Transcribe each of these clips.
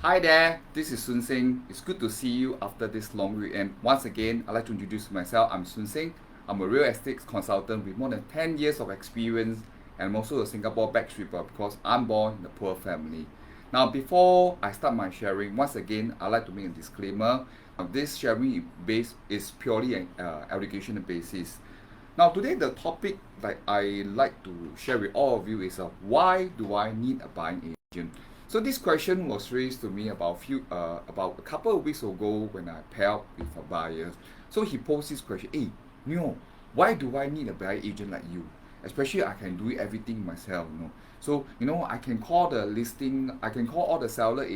Hi there, this is Sun Singh. It's good to see you after this long weekend. Once again, I'd like to introduce myself. I'm Sun Singh. I'm a real estate consultant with more than 10 years of experience, and I'm also a Singapore backstreetboy because I'm born in a poor family. Now, before I start my sharing, once again, I'd like to make a disclaimer. This sharing is purely an educational basis. Now, today the topic that I like to share with all of you is why do I need a buying agent? So this question was raised to me about a couple of weeks ago when I paired up with a buyer. So he posed this question: Hey, Neo, why do I need a buying agent like you? Especially I can do everything myself, you know. So I can call the listing, I can call all the seller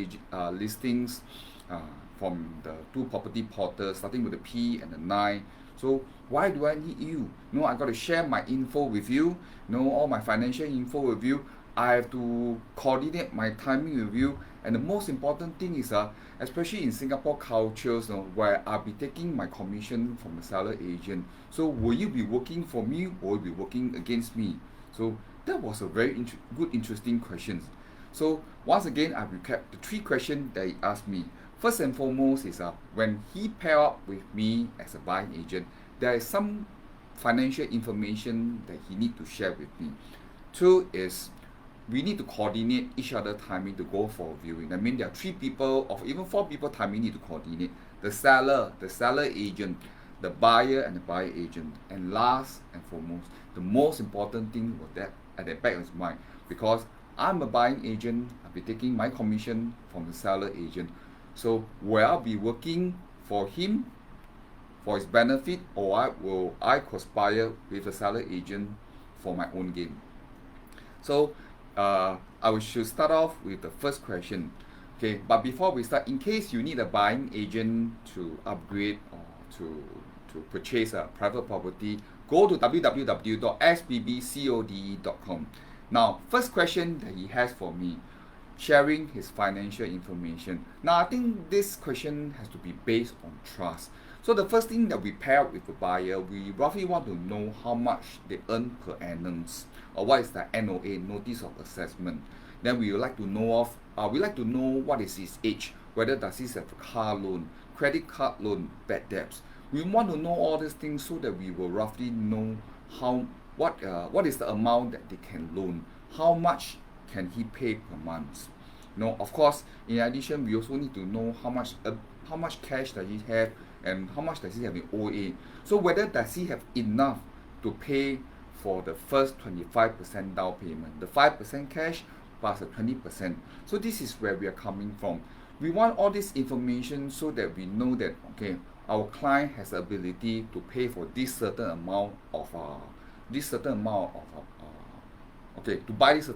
listings uh, from the two property portals, starting with the P and the 9. So why do I need you? No, I got to share my info with you, all my financial info with you. I have to coordinate my timing with you. And the most important thing is, especially in Singapore cultures, where I'll be taking my commission from the seller agent. So will you be working for me or will you be working against me? So that was a very good, interesting question. So once again, I recap the three questions that he asked me. First and foremost is when he pair up with me as a buying agent, there is some financial information that he need to share with me. Two is we need to coordinate each other timing to go for viewing. I mean, there are three people or even four people timing need to coordinate: the seller agent, the buyer, and the buyer agent. And last and foremost, the most important thing was that at the back of his mind, because I'm a buying agent, I'll be taking my commission from the seller agent. So will I be working for him for his benefit, or will I conspire with the seller agent for my own gain? So should start off with the first question. Okay, but before we start, in case you need a buying agent to upgrade or to purchase a private property, go to www.sbbcode.com. Now, first question that he has for me: sharing his financial information. Now, I think this question has to be based on trust. So the first thing that we pair up with the buyer, we roughly want to know how much they earn per annum, or what is the NOA, notice of assessment. Then we would like to know what is his age, whether does he have a car loan, credit card loan, bad debts. We want to know all these things so that we will roughly know what is the amount that they can loan, how much can he pay per month. Of course, in addition, we also need to know how much cash does he have and how much does he have in OA. So whether does he have enough to pay for the first 25% down payment, the 5% cash plus the 20%. So this is where we are coming from. We want all this information so that we know that, okay, our client has the ability to pay for this certain amount of okay, to buy this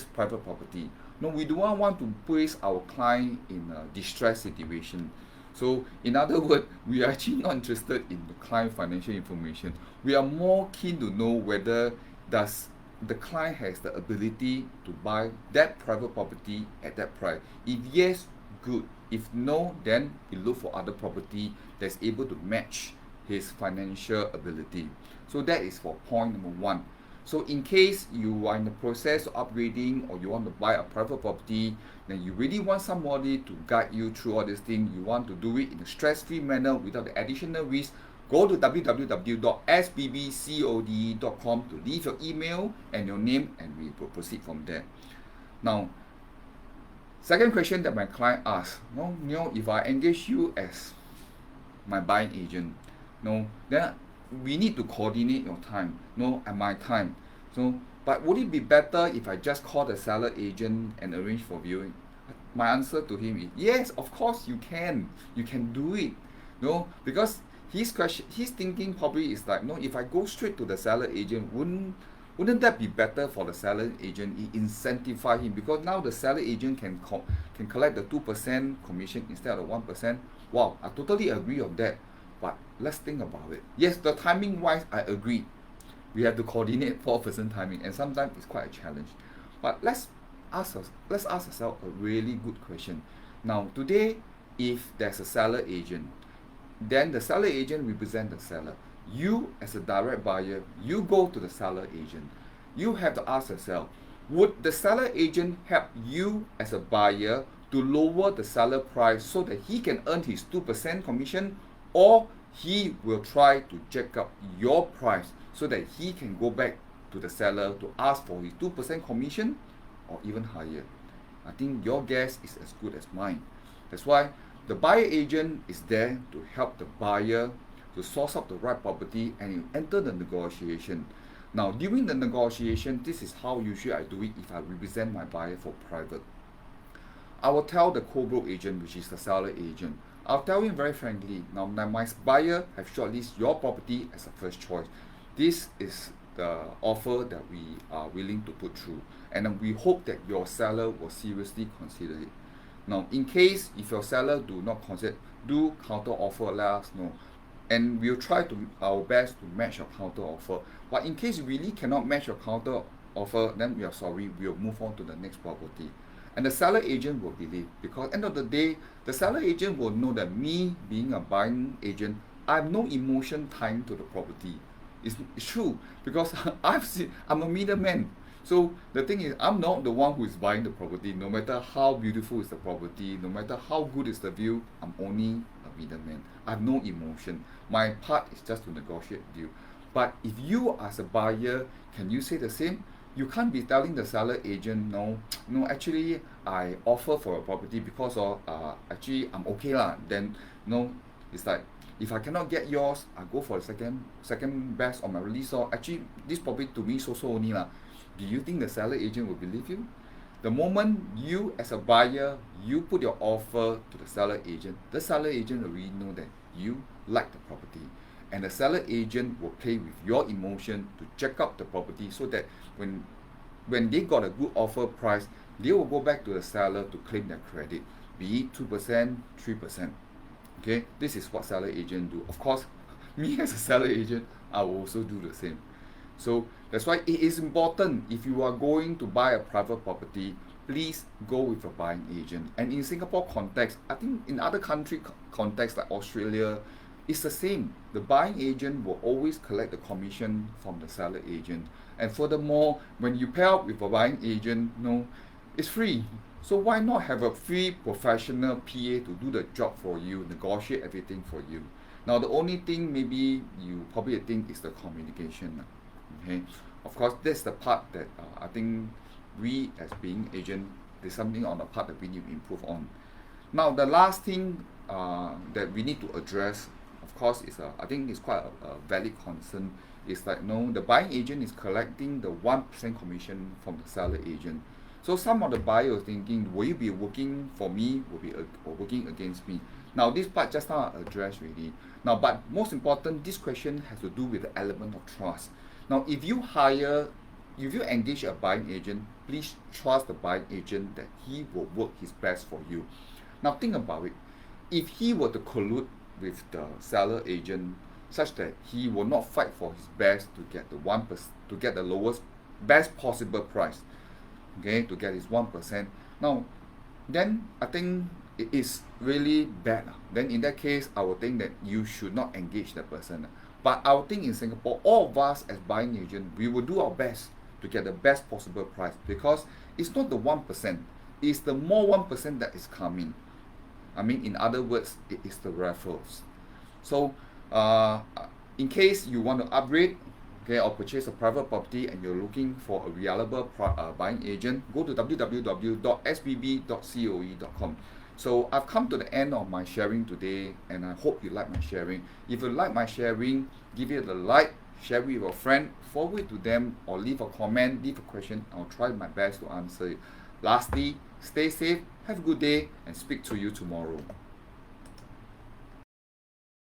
private property. No, we do not want to place our client in a distress situation. So in other words, we are actually not interested in the client financial information. We are more keen to know whether does the client has the ability to buy that private property at that price. If yes, good. If no, then we look for other property that's able to match his financial ability. So that is for point number one. So in case you are in the process of upgrading or you want to buy a private property, then you really want somebody to guide you through all these things. You want to do it in a stress-free manner without the additional risk. Go to www.sbbcode.com to leave your email and your name, and we will proceed from there. Now, second question that my client asked: if I engage you as my buying agent, then we need to coordinate your time, and my time. So, but would it be better if I just call the seller agent and arrange for viewing? My answer to him is yes, of course you can. You can do it. Because his thinking probably is like, if I go straight to the seller agent, wouldn't that be better for the seller agent? It incentivize him, because now the seller agent can collect the 2% commission instead of the 1%. Wow, I totally agree on that. But let's think about it. Yes, the timing wise, I agree. We have to coordinate 4% timing, and sometimes it's quite a challenge. But let's ask ourselves a really good question. Now, today, if there's a seller agent, then the seller agent represents the seller. You, as a direct buyer, you go to the seller agent. You have to ask yourself, would the seller agent help you as a buyer to lower the seller price so that he can earn his 2% commission, or he will try to jack up your price so that he can go back to the seller to ask for his 2% commission or even higher. I think your guess is as good as mine. That's why the buyer agent is there to help the buyer to source up the right property and enter the negotiation. Now, during the negotiation, this is how usually I do it if I represent my buyer for private. I will tell the co-broke agent, which is the seller agent, I'll tell him very frankly, now my buyer have shortlisted your property as a first choice. This is the offer that we are willing to put through, and we hope that your seller will seriously consider it. Now, in case if your seller do not consider, do counter offer, let us know, and we'll try to our best to match your counter offer. But in case you really cannot match your counter offer, then we are sorry, we'll move on to the next property. And the seller agent will believe, because end of the day, the seller agent will know that me being a buying agent, I have no emotion tied to the property. It's true, because I'm a middleman. So the thing is, I'm not the one who is buying the property. No matter how beautiful is the property, no matter how good is the view, I'm only a middleman. I have no emotion. My part is just to negotiate deal. But if you as a buyer, can you say the same? You can't be telling the seller agent, no, actually I offer for a property because of actually I'm okay lah. Then no, it's like, if I cannot get yours, I go for the second best on my release. Or actually, this property to me so only lah. Do you think the seller agent will believe you? The moment you as a buyer, you put your offer to the seller agent will really know that you like the property. And the seller agent will play with your emotion to check out the property so that when they got a good offer price, they will go back to the seller to claim their credit, be it 2%, 3%. Okay, this is what seller agent do. Of course, me as a seller agent, I will also do the same. So that's why it is important, if you are going to buy a private property, please go with a buying agent. And in Singapore context, I think in other country context like Australia, it's the same. The buying agent will always collect the commission from the seller agent. And furthermore, when you pair up with a buying agent, it's free. So why not have a free professional PA to do the job for you, negotiate everything for you? Now, the only thing maybe you probably think is the communication. Okay, of course, that's the part that I think we as being agent, there's something on the part that we need to improve on. Now, the last thing that we need to address, of course, is I think it's quite a valid concern. Is like the buying agent is collecting the 1% commission from the seller agent. So some of the buyers are thinking, will you be working for me, or working against me? Now, this part just now I addressed already. Now, but most important, this question has to do with the element of trust. Now, if you engage a buying agent, please trust the buying agent that he will work his best for you. Now, think about it. If he were to collude with the seller agent such that he will not fight for his best to get the 1%, to get the lowest, best possible price, okay, to get his 1%. Now, then I think it is really bad. Then in that case, I would think that you should not engage the person. But I would think in Singapore, all of us as buying agent, we will do our best to get the best possible price, because it's not the 1%, it's the more 1% that is coming. I mean, in other words, it is the referrals. So, in case you want to upgrade, okay, or purchase a private property and you're looking for a reliable buying agent, go to www.sbb.coe.com. So I've come to the end of my sharing today, and I hope you like my sharing. If you like my sharing, give it a like, share with your friend, forward it to them, or leave a comment, leave a question. I'll try my best to answer it. Lastly, stay safe, have a good day, and speak to you tomorrow.